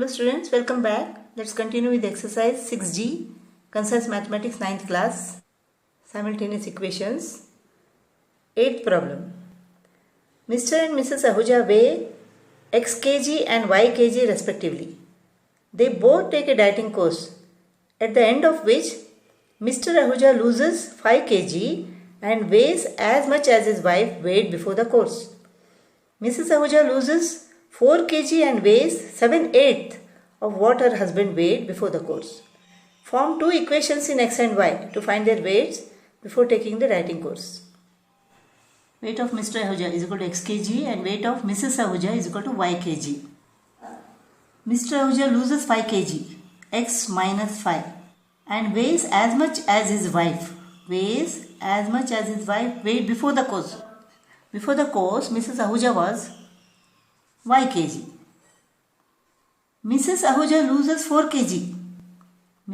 Hello students, welcome back. Let's continue with exercise 6G, Concise Mathematics 9th class, Simultaneous Equations. 8th problem. Mr. and Mrs. Ahuja weigh x kg and y kg respectively. They both take a dieting course, at the end of which Mr. Ahuja loses 5 kg and weighs as much as his wife weighed before the course. Mrs. Ahuja loses 4 kg and weighs 7/8 of what her husband weighed before the course. Form two equations in x and y to find their weights before taking the dieting course. Weight of Mr. Ahuja is equal to x kg and weight of Mrs. Ahuja is equal to y kg. Mr. Ahuja loses 5 kg, x minus 5, and weighs as much as his wife. Weighed before the course. Before the course, Mrs. Ahuja was y kg. Mrs. Ahuja loses 4 kg.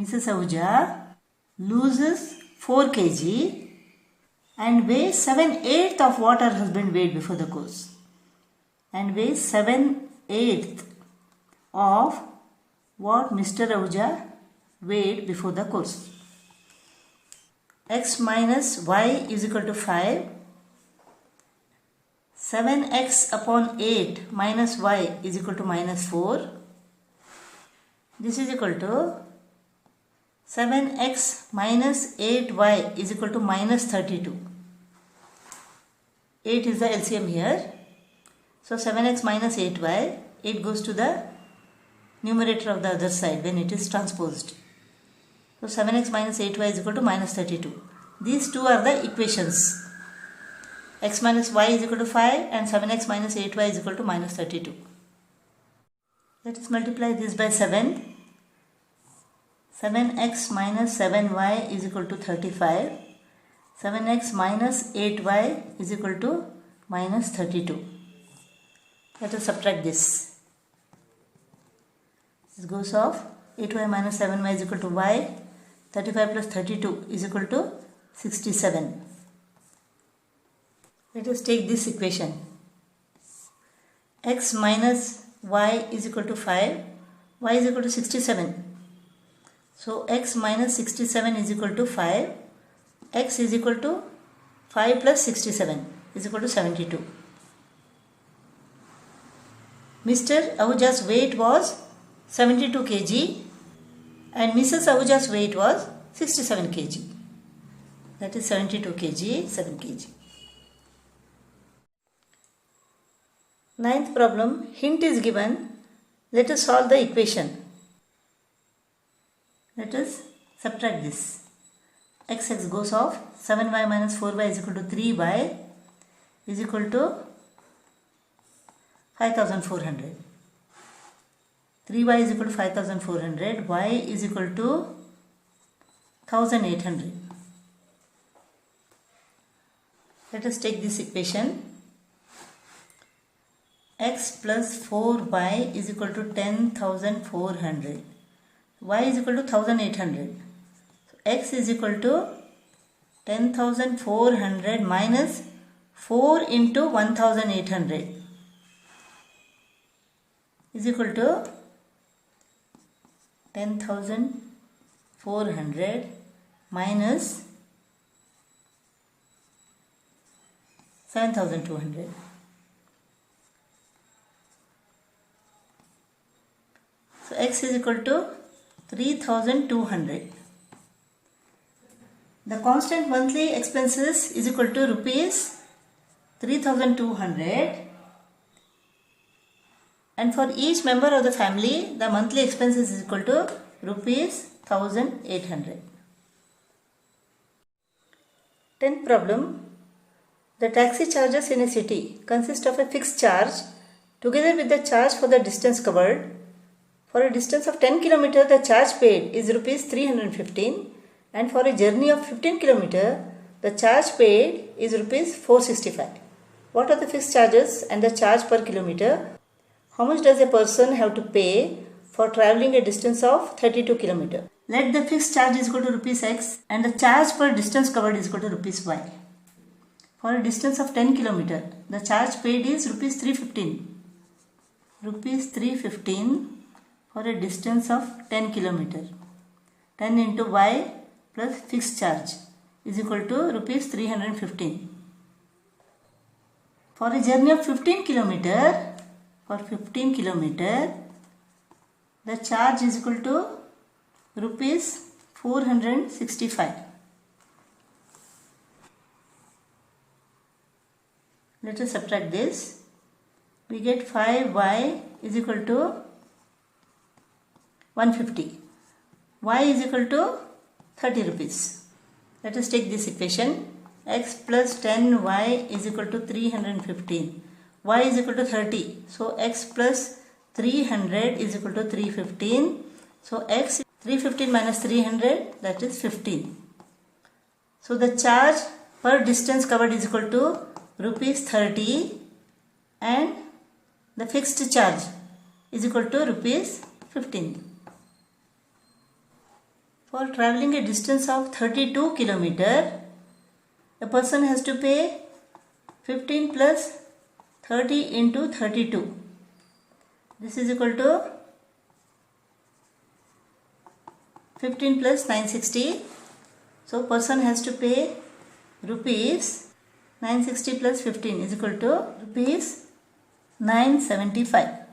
Mrs. Ahuja loses 4 kg and weighs 7/8 of what her husband weighed before the course. And weighs 7/8 of what Mr. Ahuja weighed before the course. X minus y is equal to 5. 7x upon 8 minus y is equal to minus 4. This is equal to 7x minus 8y is equal to minus 32. 8 is the LCM here. So 7x minus 8y, 8 goes to the numerator of the other side when it is transposed. So 7x minus 8y is equal to minus 32. These two are the equations. X minus y is equal to 5 and 7x minus 8y is equal to minus 32. Let us multiply this by 7. 7x minus 7y is equal to 35. 7x minus 8y is equal to minus 32. Let us subtract this. This goes off. 8y minus 7y is equal to y. 35 plus 32 is equal to 67. Let us take this equation. X minus y is equal to 5. Y is equal to 67. So x minus 67 is equal to 5. X is equal to 5 plus 67 is equal to 72. Mr. Ahuja's weight was 72 kg and Mrs. Ahuja's weight was 67 kg. That is 72 kg, 7 kg. Ninth problem, hint is given. Let us solve the equation. Let us subtract this. X goes off. 7y minus 4y is equal to 3y is equal to 5400. 3y is equal to 5400. Y is equal to 1800. Let us take this equation. X plus 4y is equal to 10,400. Y is equal to 1800. So x is equal to 10,400 minus 4 into 1800 is equal to 10,400 minus 7,200. So x is equal to 3,200. The constant monthly expenses is equal to rupees 3,200, and for each member of the family the monthly expenses is equal to rupees 1,800. 10th problem. The taxi charges in a city consist of a fixed charge together with the charge for the distance covered. For a distance of 10 km, the charge paid is rupees 315, and for a journey of 15 km, the charge paid is rupees 465. What are the fixed charges and the charge per kilometer? How much does a person have to pay for travelling a distance of 32 km? Let the fixed charge is equal to rupees x and the charge per distance covered is equal to rupees y. For a distance of 10 km, the charge paid is rupees 315. Rupees 315 for a distance of 10 km. 10 into y plus fixed charge is equal to rupees 315. For a journey of 15 km, the charge is equal to rupees 465. Let us subtract this. We get 5y is equal to 150. Y is equal to 30 rupees. Let us take this equation. X plus 10y is equal to 315. Y is equal to 30. So x plus 300 is equal to 315. So x 315 minus 300, that is 15. So the charge per distance covered is equal to rupees 30 and the fixed charge is equal to rupees 15. For travelling a distance of 32 km, a person has to pay 15 plus 30 into 32. This is equal to 15 plus 960. So person has to pay rupees 960 plus 15 is equal to rupees 975.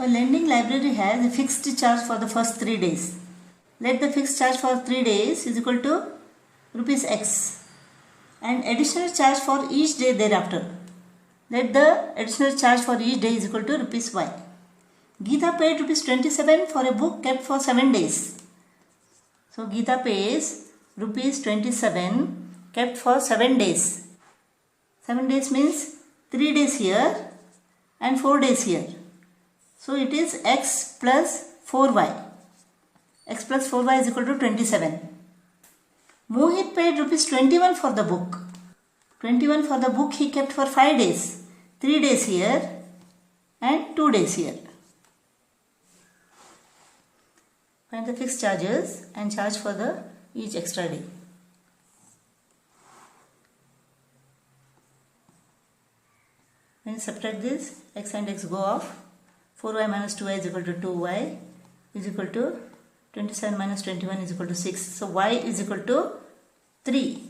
A lending library has a fixed charge for the first 3 days. Let the fixed charge for 3 days is equal to rupees x and additional charge for each day thereafter. Let the additional charge for each day is equal to rupees y. Geeta paid rupees 27 for a book kept for 7 days. So Geeta pays rupees 27 kept for 7 days. 7 days means 3 days here and 4 days here. So it is x plus 4y. X plus 4y is equal to 27. Mohit paid rupees 21 for the book. 21 for the book he kept for 5 days. 3 days here and 2 days here. Find the fixed charges and charge for the each extra day. When you subtract this, x and x go off. 4y minus 2y is equal to 2y is equal to 27 minus 21 is equal to 6. So y is equal to 3.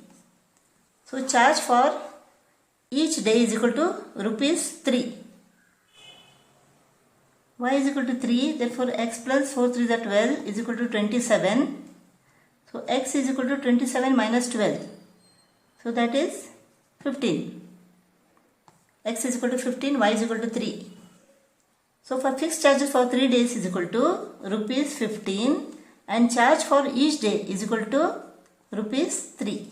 So charge for each day is equal to rupees 3. Y is equal to 3. Therefore x plus 4 3 is 12 is equal to 27. So x is equal to 27 minus 12. So that is 15. X is equal to 15. Y is equal to 3. So for fixed charges for 3 days is equal to rupees 15 and charge for each day is equal to rupees 3.